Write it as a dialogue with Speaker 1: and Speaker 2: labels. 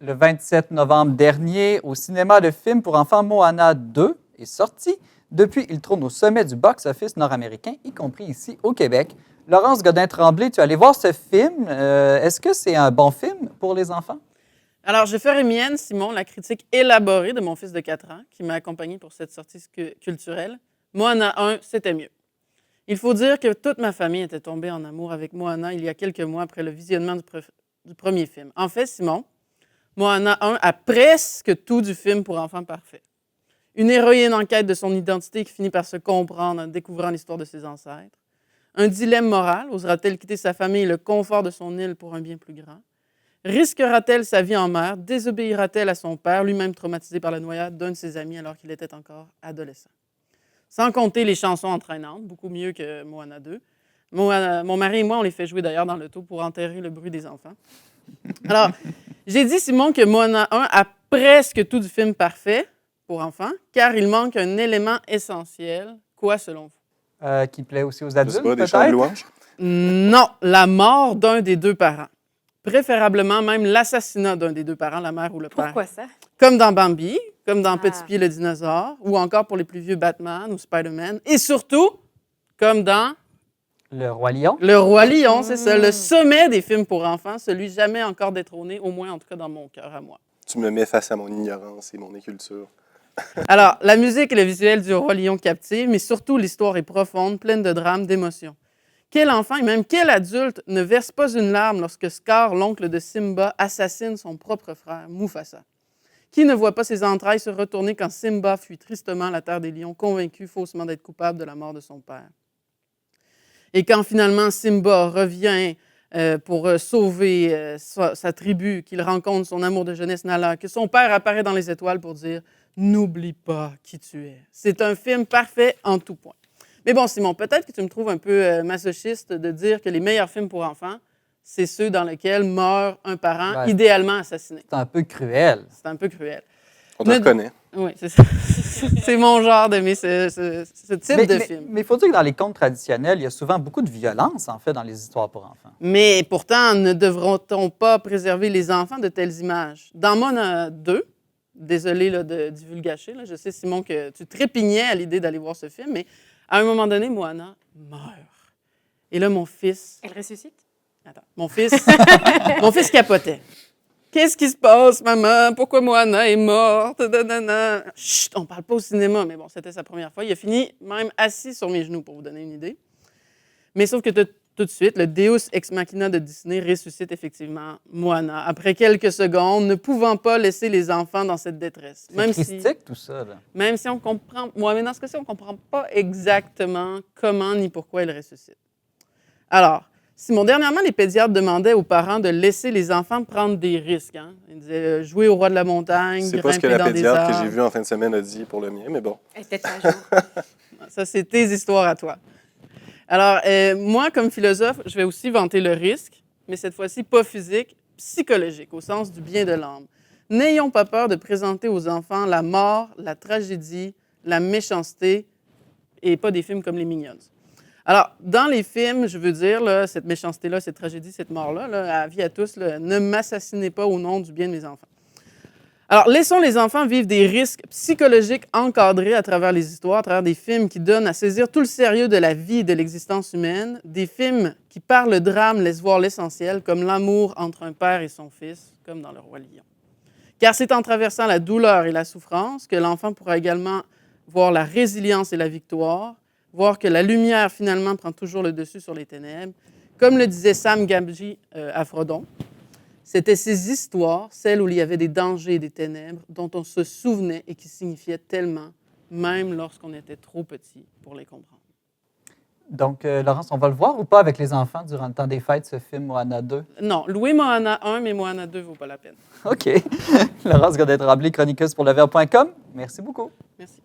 Speaker 1: Le 27 novembre dernier, au cinéma, le film pour enfants Moana 2 est sorti. Depuis, il trône au sommet du box-office nord-américain, y compris ici au Québec. Laurence Godin-Tremblay, tu es allée voir ce film. Est-ce que c'est un bon film pour les enfants?
Speaker 2: Alors, je ferai mienne, Simon, la critique élaborée de mon fils de 4 ans, qui m'a accompagné pour cette sortie culturelle. Moana 1, c'était mieux. Il faut dire que toute ma famille était tombée en amour avec Moana il y a quelques mois après le visionnement du premier film. En fait, Simon, Moana 1 a presque tout du film pour enfants parfait. Une héroïne en quête de son identité qui finit par se comprendre en découvrant l'histoire de ses ancêtres. Un dilemme moral, osera-t-elle quitter sa famille et le confort de son île pour un bien plus grand? Risquera-t-elle sa vie en mer? Désobéira-t-elle à son père, lui-même traumatisé par la noyade d'un de ses amis alors qu'il était encore adolescent? Sans compter les chansons entraînantes, beaucoup mieux que Moana 2. Mon mari et moi, on les fait jouer d'ailleurs dans l'auto pour enterrer le bruit des enfants. Alors, j'ai dit, Simon, que Moana 1 a presque tout du film parfait pour enfants, car il manque un élément essentiel. Quoi, selon vous?
Speaker 1: Qui plaît aussi aux adultes,
Speaker 3: Je sais pas, des
Speaker 1: peut-être?
Speaker 3: chants de louange?
Speaker 2: Non, la mort d'un des deux parents. Préférablement même l'assassinat d'un des deux parents, la mère ou le père.
Speaker 4: Pourquoi ça?
Speaker 2: Comme dans Bambi, comme dans Petit Pied le dinosaure, ou encore pour les plus vieux Batman ou Spider-Man. Et surtout, comme dans
Speaker 1: Le Roi Lion.
Speaker 2: Le Roi Lion, c'est ça, le sommet des films pour enfants, celui jamais encore détrôné, au moins en tout cas dans mon cœur à moi.
Speaker 3: Tu me mets face à mon ignorance et mon inculture.
Speaker 2: Alors, la musique et le visuel du Roi Lion captivent, mais surtout l'histoire est profonde, pleine de drame, d'émotions. Quel enfant et même quel adulte ne verse pas une larme lorsque Scar, l'oncle de Simba, assassine son propre frère, Mufasa? Qui ne voit pas ses entrailles se retourner quand Simba fuit tristement la terre des lions, convaincu faussement d'être coupable de la mort de son père? Et quand finalement Simba revient pour sauver sa tribu, qu'il rencontre son amour de jeunesse Nala, que son père apparaît dans les étoiles pour dire « N'oublie pas qui tu es ». C'est un film parfait en tout point. Mais bon, Simon, peut-être que tu me trouves un peu masochiste de dire que les meilleurs films pour enfants, c'est ceux dans lesquels meurt un parent, idéalement assassiné.
Speaker 1: C'est un peu cruel.
Speaker 2: C'est un peu cruel.
Speaker 3: On te reconnaît.
Speaker 2: Oui, c'est ça. C'est mon genre d'aimer ce type de film.
Speaker 1: Mais il faut dire que dans les contes traditionnels, il y a souvent beaucoup de violence, en fait, dans les histoires pour enfants.
Speaker 2: Mais pourtant, ne devrait-on pas préserver les enfants de telles images? Dans Moana 2, désolé là, de divulgacher, là, je sais, Simon, que tu trépignais à l'idée d'aller voir ce film, mais à un moment donné, Moana meurt. Et là, mon fils...
Speaker 4: Elle ressuscite?
Speaker 2: Attends, mon fils capotait. Qu'est-ce qui se passe, maman? Pourquoi Moana est morte? Chut, on parle pas au cinéma, mais bon, c'était sa première fois. Il a fini même assis sur mes genoux, pour vous donner une idée. Mais sauf que tout de suite, le Deus Ex Machina de Disney ressuscite effectivement Moana, après quelques secondes, ne pouvant pas laisser les enfants dans cette détresse.
Speaker 1: C'est christique, tout ça, là.
Speaker 2: Même si on comprend... Ouais, mais dans ce cas-ci, on ne comprend pas exactement comment ni pourquoi il ressuscite. Alors, Simon, dernièrement, les pédiatres demandaient aux parents de laisser les enfants prendre des risques. Hein? Ils disaient jouer au roi de la montagne,
Speaker 3: C'est pas ce que
Speaker 2: grimper
Speaker 3: la
Speaker 2: dans des
Speaker 3: pédiatre que
Speaker 2: arbres.
Speaker 3: j'ai vue en fin de semaine a dit pour le mien, mais bon.
Speaker 4: Elle était à jour.
Speaker 2: Ça, c'est tes histoires à toi. Alors, moi, comme philosophe, je vais aussi vanter le risque, mais cette fois-ci pas physique, psychologique, au sens du bien de l'âme. N'ayons pas peur de présenter aux enfants la mort, la tragédie, la méchanceté, et pas des films comme Les Mignonnes. Alors, dans les films, je veux dire, là, cette méchanceté-là, cette tragédie, cette mort-là, là, à vie à tous, là, ne m'assassinez pas au nom du bien de mes enfants. Alors, laissons les enfants vivre des risques psychologiques encadrés à travers les histoires, à travers des films qui donnent à saisir tout le sérieux de la vie et de l'existence humaine, des films qui, par le drame, laissent voir l'essentiel, comme l'amour entre un père et son fils, comme dans Le Roi Lion. Car c'est en traversant la douleur et la souffrance que l'enfant pourra également voir la résilience et la victoire, voir que la lumière, finalement, prend toujours le dessus sur les ténèbres. Comme le disait Sam Gamgee à Frodon, c'était ces histoires, celles où il y avait des dangers et des ténèbres, dont on se souvenait et qui signifiaient tellement, même lorsqu'on était trop petit pour les comprendre.
Speaker 1: Donc, Laurence, on va le voir ou pas avec les enfants durant le temps des fêtes, ce film Moana 2?
Speaker 2: Non, louez Moana 1, mais Moana 2 ne vaut pas la peine.
Speaker 1: OK. Laurence Godin-Tremblay, chroniqueuse pour leverbe.com. Merci beaucoup.
Speaker 2: Merci.